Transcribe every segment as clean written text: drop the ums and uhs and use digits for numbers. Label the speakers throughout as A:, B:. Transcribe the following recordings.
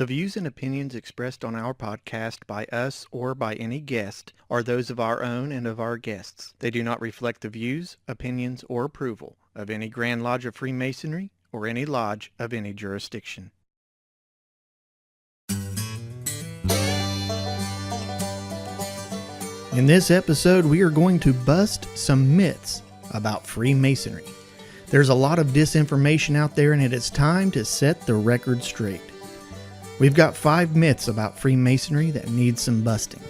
A: The views and opinions expressed on our podcast by us or by any guest are those of our own and of our guests. They do not reflect the views, opinions, or approval of any Grand Lodge of Freemasonry or any lodge of any jurisdiction. In this episode, we are going to bust some myths about Freemasonry. There's a lot of disinformation out there, and it is time to set the record straight. We've got 5 myths about Freemasonry that need some busting,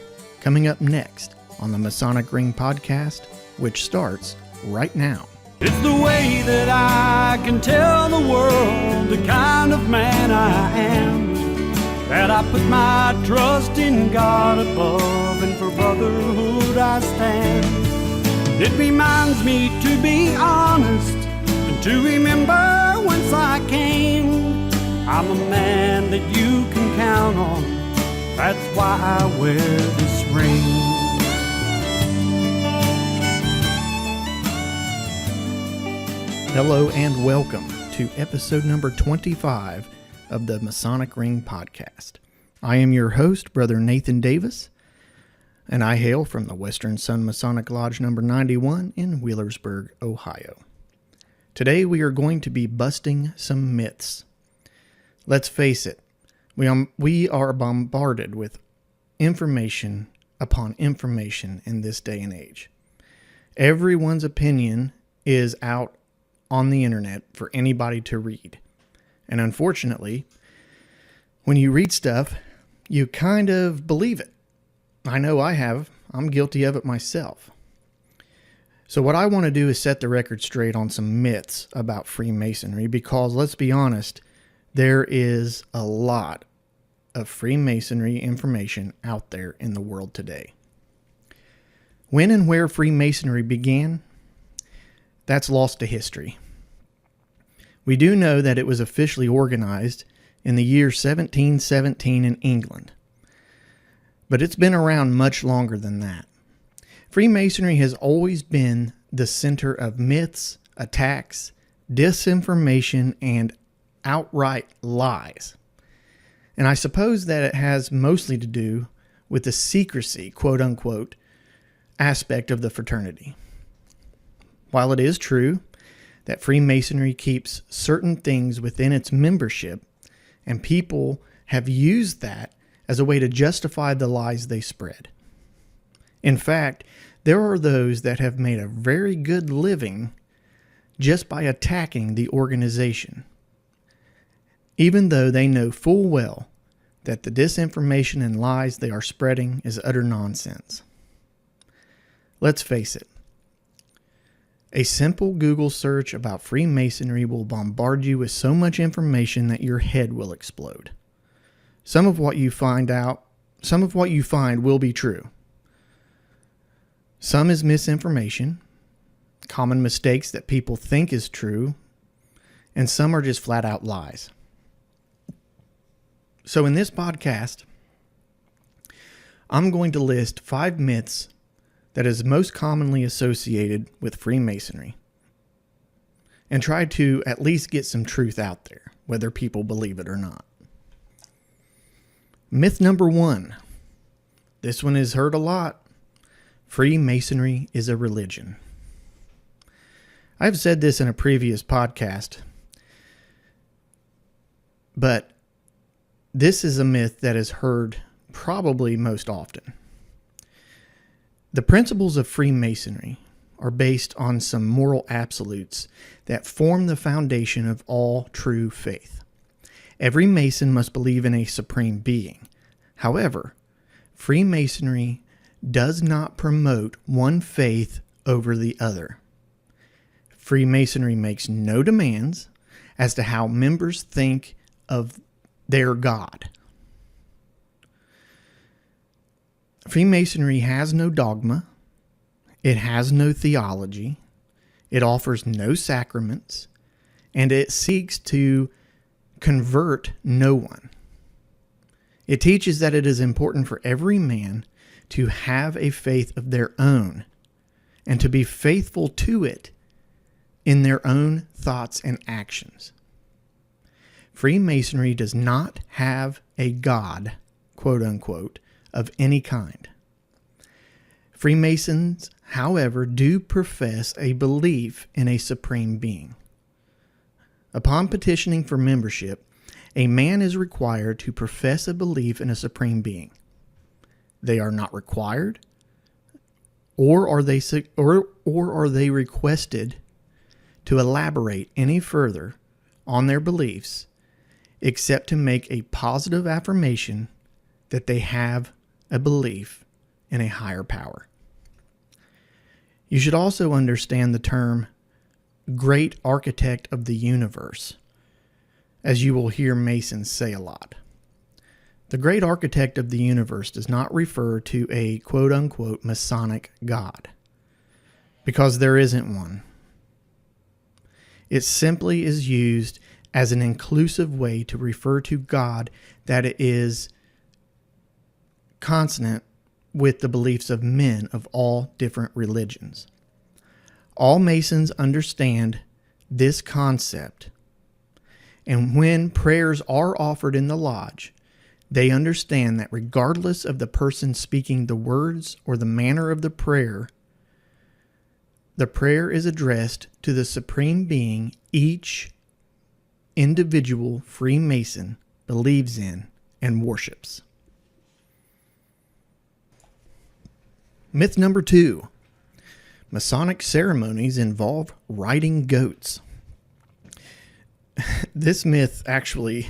A: coming up next on the Masonic Ring podcast, which starts right now.
B: It's the way that I can tell the world the kind of man I am, that I put my trust in God above, and for brotherhood I stand. It reminds me to be honest and to remember whence I came. I'm a man that you can count on, that's why I wear this ring.
A: Hello and welcome to episode number 25 of the Masonic Ring podcast. I am your host, Brother Nathan Davis, and I hail from the Western Sun Masonic Lodge number 91 in Wheelersburg, Ohio. Today we are going to be busting some myths. Let's face it, we are bombarded with information upon information in this day and age. Everyone's opinion is out on the internet for anybody to read. And unfortunately, when you read stuff, you kind of believe it. I know I have. I'm guilty of it myself. So what I want to do is set the record straight on some myths about Freemasonry, because let's be honest, there is a lot of Freemasonry information out there in the world today. When and where Freemasonry began, that's lost to history. We do know that it was officially organized in the year 1717 in England, but it's been around much longer than that. Freemasonry has always been the center of myths, attacks, disinformation, and outright lies. And I suppose that it has mostly to do with the secrecy, quote unquote, aspect of the fraternity. While it is true that Freemasonry keeps certain things within its membership, and people have used that as a way to justify the lies they spread. In fact, there are those that have made a very good living just by attacking the organization, even though they know full well that the disinformation and lies they are spreading is utter nonsense. Let's face it. A simple Google search about Freemasonry will bombard you with so much information that your head will explode. Some of what you find will be true. Some is misinformation, common mistakes that people think is true, and some are just flat out lies. So in this podcast, I'm going to list 5 myths that is most commonly associated with Freemasonry, and try to at least get some truth out there, whether people believe it or not. Myth number 1. This one is heard a lot. Freemasonry is a religion. I've said this in a previous podcast, but this is a myth that is heard probably most often. The principles of Freemasonry are based on some moral absolutes that form the foundation of all true faith. Every Mason must believe in a supreme being. However, Freemasonry does not promote one faith over the other. Freemasonry makes no demands as to how members think of their God. Freemasonry has no dogma. It has no theology. It offers no sacraments. And it seeks to convert no one. It teaches that it is important for every man to have a faith of their own and to be faithful to it in their own thoughts and actions. Freemasonry does not have a God, quote unquote, of any kind. Freemasons, however, do profess a belief in a supreme being. Upon petitioning for membership, a man is required to profess a belief in a supreme being. They are not required, or are they requested to elaborate any further on their beliefs, except to make a positive affirmation that they have a belief in a higher power. You should also understand the term great architect of the universe, as you will hear Masons say a lot. The great architect of the universe does not refer to a quote-unquote Masonic God, because there isn't one. It simply is used as an inclusive way to refer to God that is consonant with the beliefs of men of all different religions. All Masons understand this concept, and when prayers are offered in the lodge, they understand that regardless of the person speaking the words or the manner of the prayer is addressed to the supreme being each individual Freemason believes in and worships. Myth number 2. Masonic ceremonies involve riding goats. This myth actually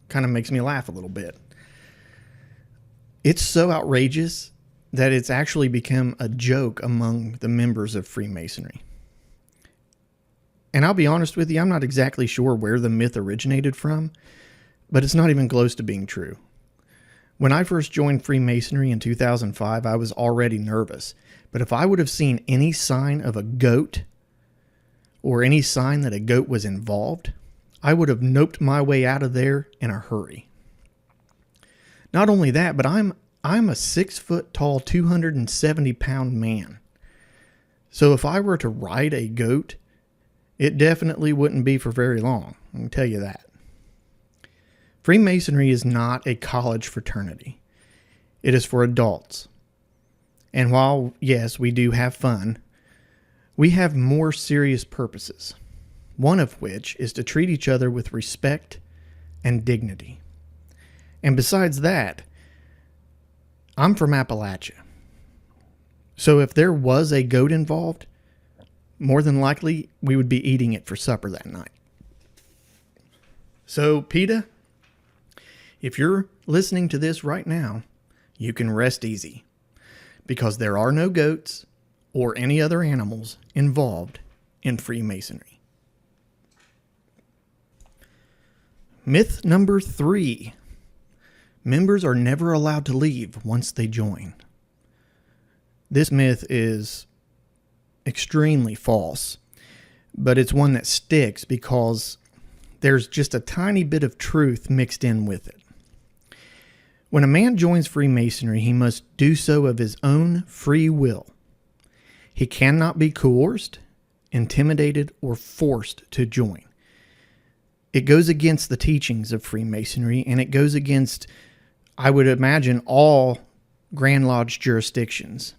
A: kind of makes me laugh a little bit. It's so outrageous that it's actually become a joke among the members of Freemasonry. And I'll be honest with you, I'm not exactly sure where the myth originated from, but it's not even close to being true. When I first joined Freemasonry in 2005, I was already nervous. But if I would have seen any sign of a goat or any sign that a goat was involved, I would have noped my way out of there in a hurry. Not only that, but I'm a 6 foot tall, 270 pound man. So if I were to ride a goat, it definitely wouldn't be for very long. I can tell you that. Freemasonry is not a college fraternity. It is for adults. And while, yes, we do have fun, we have more serious purposes, one of which is to treat each other with respect and dignity. And besides that, I'm from Appalachia. So if there was a goat involved, more than likely we would be eating it for supper that night. So, PETA, if you're listening to this right now, you can rest easy, because there are no goats or any other animals involved in Freemasonry. Myth number 3. Members are never allowed to leave once they join. This myth is extremely false, but it's one that sticks because there's just a tiny bit of truth mixed in with it. When a man joins Freemasonry, he must do so of his own free will. He cannot be coerced, intimidated, or forced to join. It goes against the teachings of Freemasonry, and it goes against, I would imagine, all Grand Lodge jurisdictions.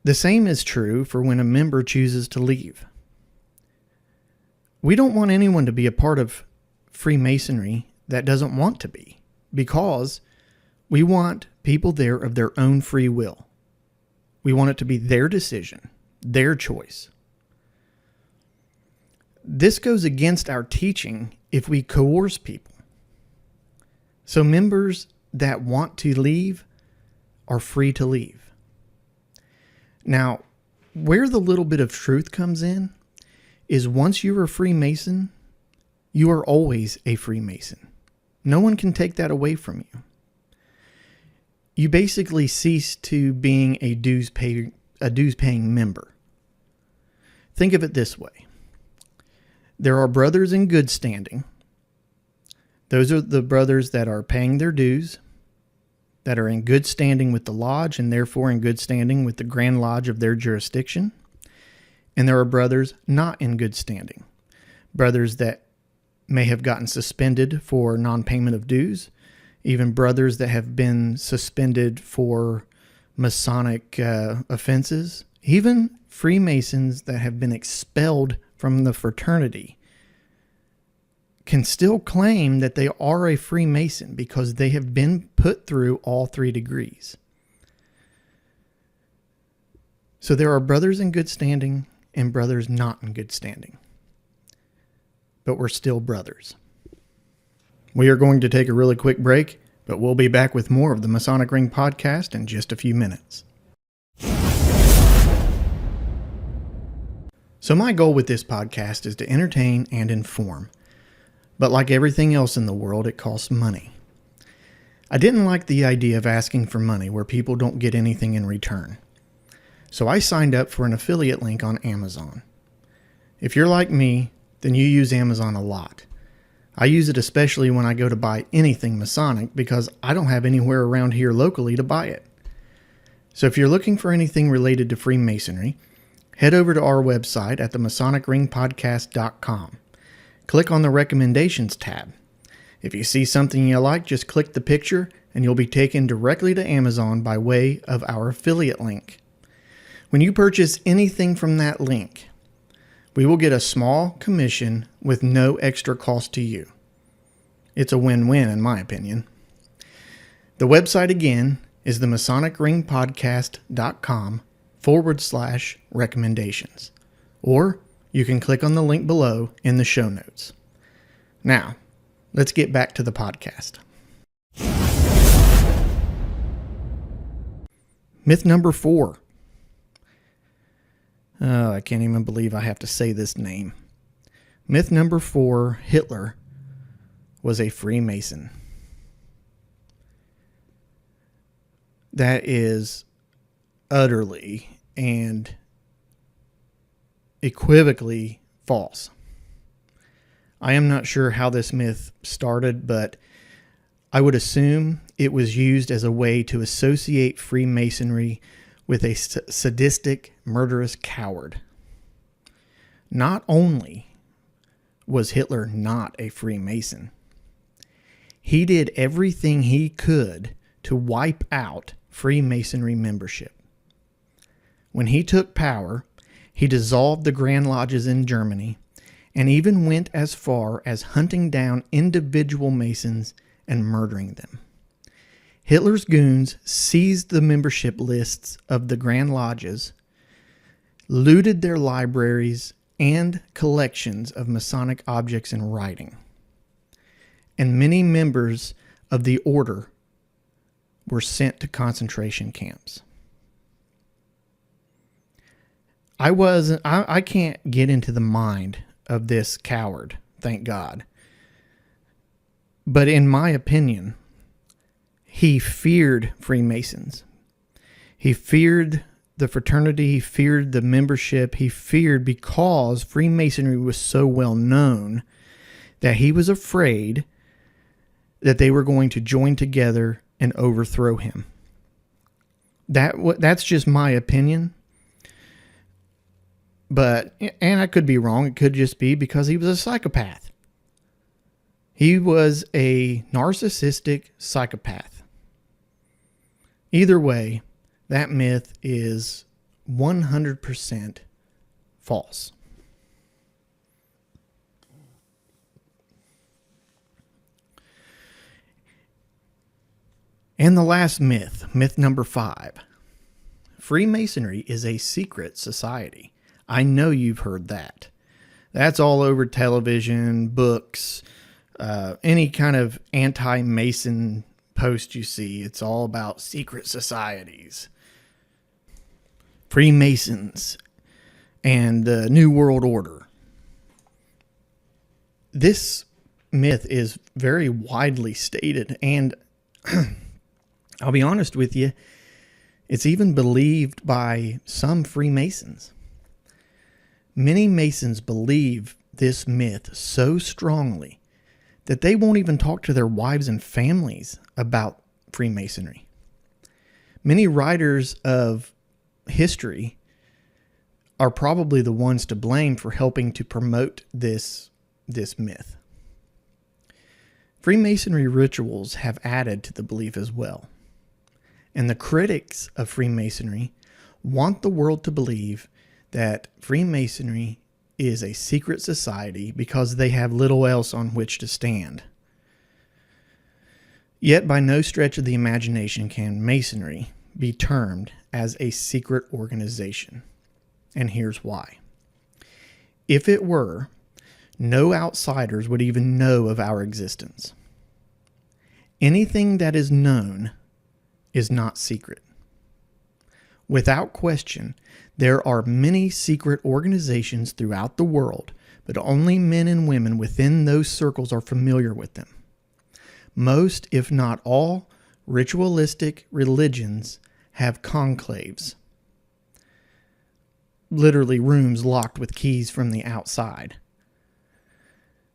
A: The same is true for when a member chooses to leave. We don't want anyone to be a part of Freemasonry that doesn't want to be, because we want people there of their own free will. We want it to be their decision, their choice. This goes against our teaching if we coerce people. So members that want to leave are free to leave. Now, where the little bit of truth comes in is once you're a Freemason, you are always a Freemason. No one can take that away from you. You basically cease to being a dues-paying member. Think of it this way. There are brothers in good standing. Those are the brothers that are paying their dues, that are in good standing with the lodge and therefore in good standing with the Grand Lodge of their jurisdiction. And there are brothers not in good standing. Brothers that may have gotten suspended for non-payment of dues, even brothers that have been suspended for Masonic offenses, even Freemasons that have been expelled from the fraternity can still claim that they are a Freemason because they have been put through all 3 degrees. So there are brothers in good standing and brothers not in good standing. But we're still brothers. We are going to take a really quick break, but we'll be back with more of the Masonic Ring podcast in just a few minutes. So my goal with this podcast is to entertain and inform. But like everything else in the world, it costs money. I didn't like the idea of asking for money where people don't get anything in return. So I signed up for an affiliate link on Amazon. If you're like me, then you use Amazon a lot. I use it especially when I go to buy anything Masonic because I don't have anywhere around here locally to buy it. So if you're looking for anything related to Freemasonry, head over to our website at theMasonicRingPodcast.com. Click on the Recommendations tab. If you see something you like, just click the picture and you'll be taken directly to Amazon by way of our affiliate link. When you purchase anything from that link, we will get a small commission with no extra cost to you. It's a win-win in my opinion. The website again is theMasonicRingPodcast.com/recommendations. Or you can click on the link below in the show notes. Now, let's get back to the podcast. Myth number 4. Oh, I can't even believe I have to say this name. Myth number 4, Hitler was a Freemason. That is utterly and equivocally false. I am not sure how this myth started, but I would assume it was used as a way to associate Freemasonry with a sadistic, murderous coward. Not only was Hitler not a Freemason, he did everything he could to wipe out Freemasonry membership. When he took power, he dissolved the Grand Lodges in Germany and even went as far as hunting down individual Masons and murdering them. Hitler's goons seized the membership lists of the Grand Lodges, looted their libraries and collections of Masonic objects and writing, and many members of the order were sent to concentration camps. I can't get into the mind of this coward, thank God. But in my opinion, he feared Freemasons. He feared the fraternity. He feared the membership. He feared because Freemasonry was so well known that he was afraid that they were going to join together and overthrow him. That's just my opinion. But, and I could be wrong, it could just be because he was a psychopath. He was a narcissistic psychopath. Either way, that myth is 100% false. And the last myth, myth number 5. Freemasonry is a secret society. I know you've heard that. That's all over television, books, any kind of anti-Mason post you see. It's all about secret societies, Freemasons, and the New World Order. This myth is very widely stated, and I'll be honest with you, it's even believed by some Freemasons. Many Masons believe this myth so strongly that they won't even talk to their wives and families about Freemasonry. Many writers of history are probably the ones to blame for helping to promote this myth. Freemasonry rituals have added to the belief as well. And the critics of Freemasonry want the world to believe that Freemasonry is a secret society because they have little else on which to stand. Yet by no stretch of the imagination can Masonry be termed as a secret organization. And here's why. If it were, no outsiders would even know of our existence. Anything that is known is not secret. Without question, there are many secret organizations throughout the world, but only men and women within those circles are familiar with them. Most, if not all, ritualistic religions have conclaves, literally rooms locked with keys from the outside.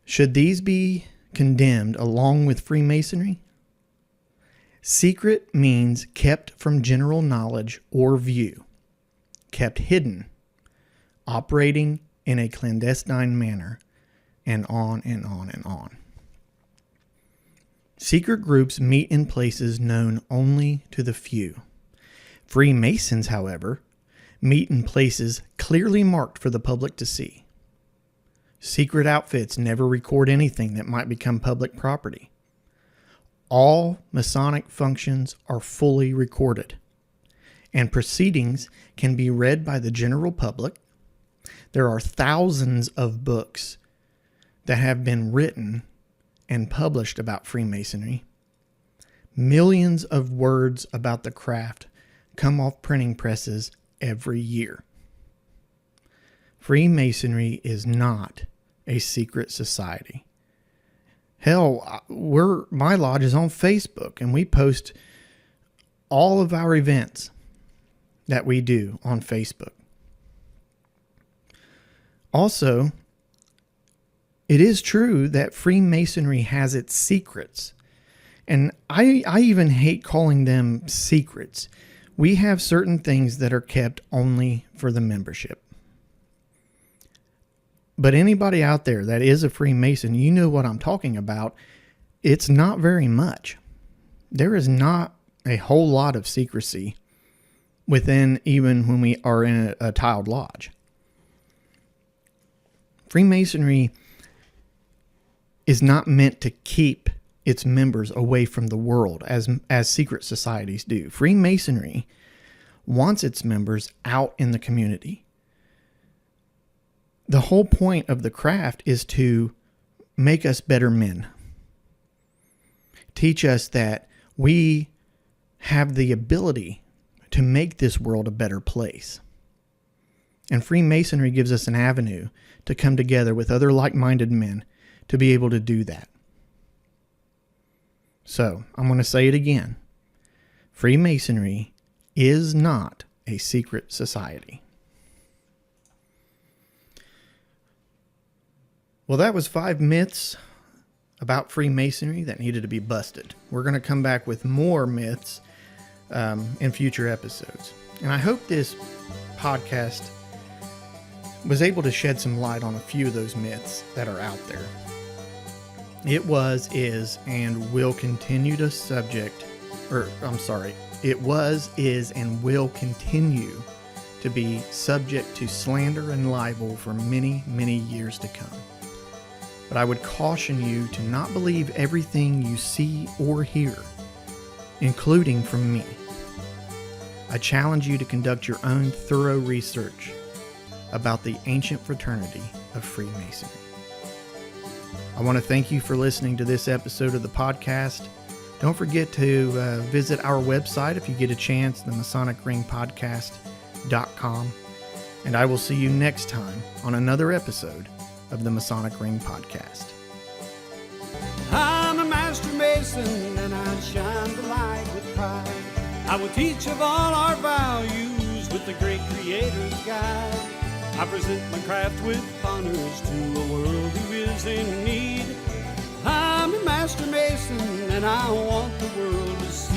A: Should these be condemned along with Freemasonry? Secret means kept from general knowledge or view, kept hidden, operating in a clandestine manner, and on and on and on. Secret groups meet in places known only to the few. Freemasons, however, meet in places clearly marked for the public to see. Secret outfits never record anything that might become public property. All Masonic functions are fully recorded, and proceedings can be read by the general public. There are thousands of books that have been written and published about Freemasonry. Millions of words about the craft come off printing presses every year. Freemasonry is not a secret society. Hell, my lodge is on Facebook, and we post all of our events that we do on Facebook. Also, it is true that Freemasonry has its secrets, and I even hate calling them secrets. We have certain things that are kept only for the membership. But anybody out there that is a Freemason, you know what I'm talking about. It's not very much. There is not a whole lot of secrecy within, even when we are in a tiled lodge. Freemasonry is not meant to keep its members away from the world as secret societies do. Freemasonry wants its members out in the community. The whole point of the craft is to make us better men. Teach us that we have the ability to make this world a better place. And Freemasonry gives us an avenue to come together with other like-minded men to be able to do that. So, I'm going to say it again. Freemasonry is not a secret society. Well, that was 5 myths about Freemasonry that needed to be busted. We're going to come back with more myths in future episodes. And I hope this podcast was able to shed some light on a few of those myths that are out there. It was, is, and will continue to it was, is, and will continue to be subject to slander and libel for many, many years to come. But I would caution you to not believe everything you see or hear, including from me. I challenge you to conduct your own thorough research about the ancient fraternity of Freemasonry. I want to thank you for listening to this episode of the podcast. Don't forget to visit our website if you get a chance, the MasonicRingPodcast.com. And I will see you next time on another episode of the Masonic Ring Podcast.
B: I'm a master mason and I shine the light with pride. I will teach of all our values with the great Creator's guide. I present my craft with honors to a world who is in need. I'm a master mason and I want the world to see